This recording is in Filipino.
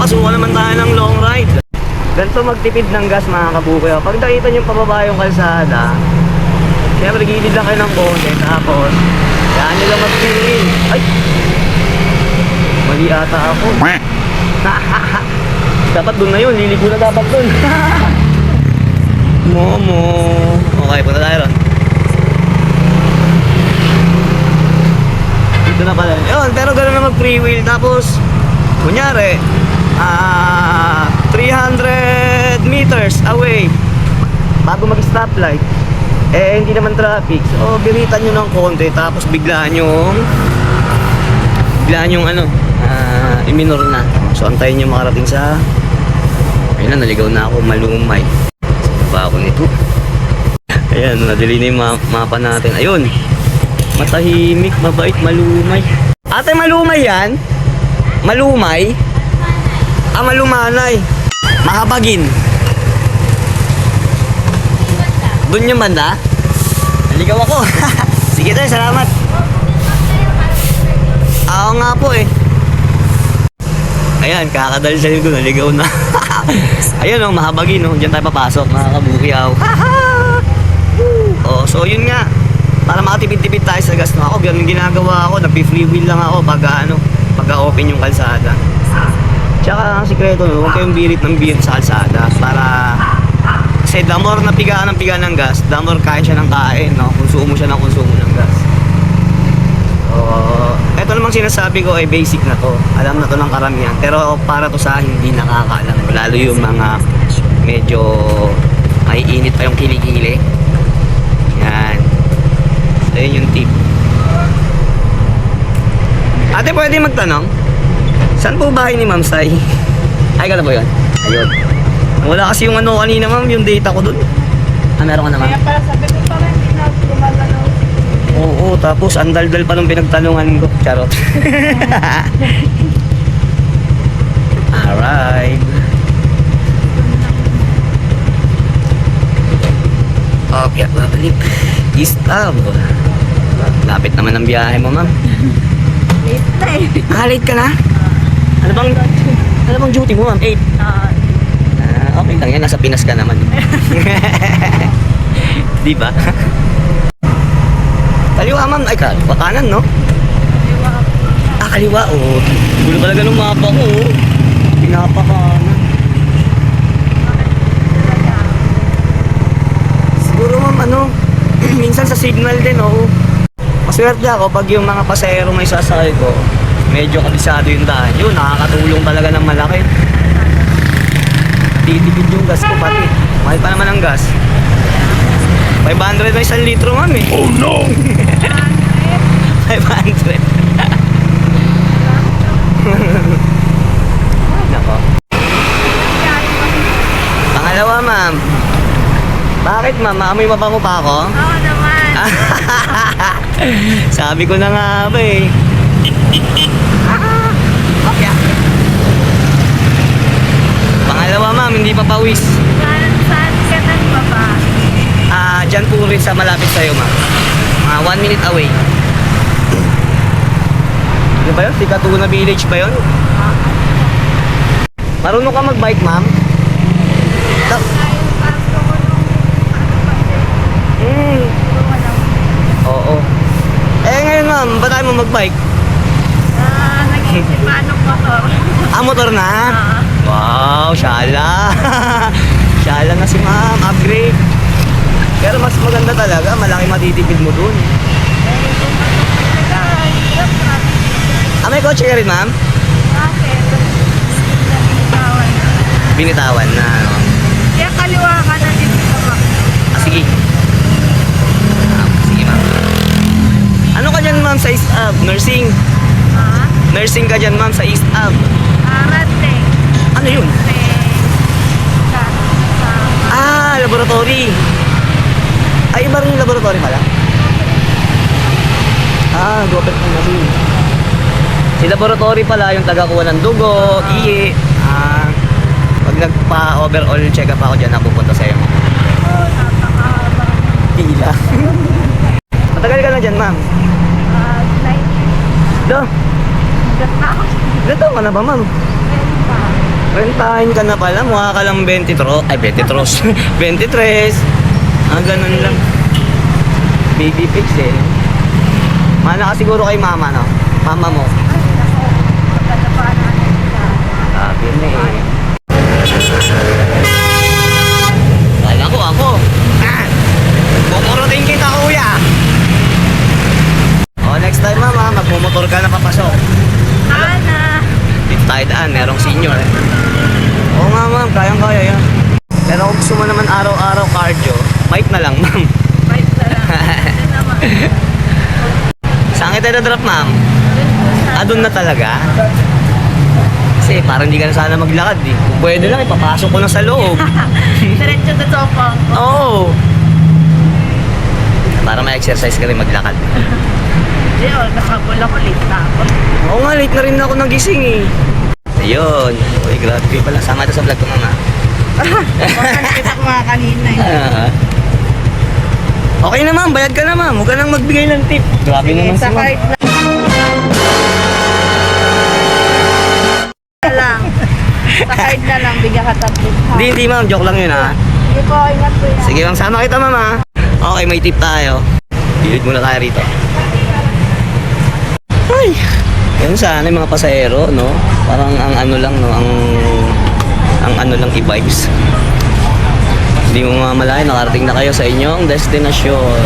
pasukan naman tayo ng long ride. Ganito magtipid ng gas mga kabukoy. Pag nakita nyo pababa yung kalsada, siyempre gilid lang kayo ng konti. Tapos, yan nyo lang mag-fuel. Ay! Mali ata ako. Dapat dun na yun, liligo na dapat dun. Momo. Okay, punta tayo ron. Dito na pala. Yun, pero gano'n na mag-free wheel. Tapos, kunyari, 300 meters away bago mag-stoplight, eh hindi naman traffic. So, biritan nyo ng konti. Tapos, biglaan yung iminor na. So, antayin nyo makarating sa ayun na, naligaw na ako, Malumay. Saan ba ako nito? Ayan, nadali na yung mapa natin. Ayun, matahimik, mabait, Malumay. Ate, Malumay yan? Malumay? Malumanay. Mahabagin. Doon yung banda? Naligaw ako. Sige tayo, salamat. Ako nga po eh. Ayan, kakadal-dal ko, naligaw na. Ayun o, mahabagin o. Diyan tayo papasok, mga kabukiyaw. Oh, so yun nga. Para makatipid-tipid tayo sa gas. No? Ako, yung ginagawa ako, nag-free wheel lang ako pag-open yung kalsada. Tsaka ang sikreto, no, huwag kayong birit ng birit sa kalsada. Para, kasi the more na pigaan ng gas, the more kain siya ng kain. No? Konsumo siya ng konsumo ng gas. Ito namang sinasabi ko ay basic na to. Alam na to ng karamihan. Pero para to sa hindi nakakaalam. Lalo yung mga medyo may init pa yung kilikili. Yan. So yun yung tip. Ate, pwede magtanong? Saan po bahay ni Ma'am Sai? Ay, gano'n po yun? Ayun. Wala kasi yung kanina ma'am, yung data ko dun. Meron ka naman? Kaya pala sabi ko parang hindi na gumagalaw. Oo, tapos ang daldal pa nung pinagtanungan ko. Charot. Alright. Okay, babalik. Stop. Lapit naman ang biyahe mo, ma'am. Late na eh. Late ka na? Ano bang duty mo, ma'am? 8. Okay lang yan, nasa Pinas ka naman. Di ba? Kaliwa, ma'am. Ay, kaliwa kanan, no? Kaliwa ako. Kaliwa, oh. Gulo talaga ng mapa ko, oh. Pinapakanan. Siguro, ma'am, minsan sa signal din, oh. Maswerte ako pag yung mga pasahero may sasakay ko, medyo kabisado yung daan. Yun, nakakatulong talaga ng malaki. Titipid yung gas ko pati. Mahal pa naman ang gas. 500 na 1 litro, ma'am eh. Oh no! 500. Nako. Pangalawa, ma'am. Bakit, ma'am? Maamoy mabango pa ako? Oo naman. Sabi ko na nga ba eh. Okay. Pangalawa, ma'am, hindi pa pawis. Saan ka nagbaba? Dyan po rin sa malapit sa'yo, ma'am. 1 minute away. Ano ba yun? Tikatuna Village ba yun? Marunong ka mag-bike, ma'am? Oo. Ngayon, ma'am, ba tayo mo mag-bike? Nag-iisipanong motor. Motor na? Wow, syala. Syala na si ma'am, upgrade. Pero mas maganda talaga, malaki matitipid mo dun. May kotse ka rin, ma'am? Bakit? Binitawan na, no? Kaya kaliwa ka na dito ka. Sige. Sige, ma'am. Ano ka dyan, ma'am, sa East Ave? Nursing? Ha? Nursing ka dyan, ma'am, sa East Ave? Rating. Ano yun? Laboratory. Ay, iba rin yung laboratory pala? Gopet na kasi. Si laboratory pala yung taga-kuha ng dugo, ihi. Pag nagpa-overall check-up ako dyan, napupunta sa'yo. Napakahaba. Pila. Matagal ka na dyan, ma'am? 9. Do? Hanggang na ako. Gato ka na ba, ma'am? Meron pa. Rentahin ka na pala, mukha ka lang 23. Ay, 23. 23. Ganun lang. Baby fix eh. Mana ka siguro kay mama, no? Mama mo. Maganda pa natin siya. Sabi na eh. Kala ko ako. Kukurutin kita, kuya. Next time, mama, magmumotor ka na papasok. Sana. Dito tayo daan, merong senior eh. Oo nga, ma'am, kayang-kaya yan. Pero kung gusto mo naman araw-araw cardio, bike na lang, ma'am. Bait na lang. Hindi naman. Saan kita na-drop, ma'am? Doon po sa... Doon na talaga? Kasi parang hindi ka na sana maglakad eh. Kung pwede lang, ipapasok ko na sa loob. Diretso na sopa ko. Oo. Para ma-exercise ka rin maglakad. Hindi, nakabul ako, late na ako. Oo nga, late na rin ako nagising eh. Ayun. Uy, grabe pala. Sama ito sa vlog ko, mama. Baka nakita ko mga kanina eh. Okay na, ma'am. Bayad ka na, ma'am. Huwag ka nang magbigay ng tip. Grabe naman si Sa ma'am. kahit na lang. Sa kahit na lang, bigyan ka tablet ha. Hindi, ma'am. Joke lang yun, ha. Sige po, ingat po yan. Sige, ma'am. Sama kita, ma'am, ha. Okay, may tip tayo. Bilid muna tayo rito. Ay. Yan sana yung mga pasahero, no? Parang ang ano lang, no? Ang ano lang i-vibes. Hindi mo mamalayan, nakarating na kayo sa inyong destinasyon.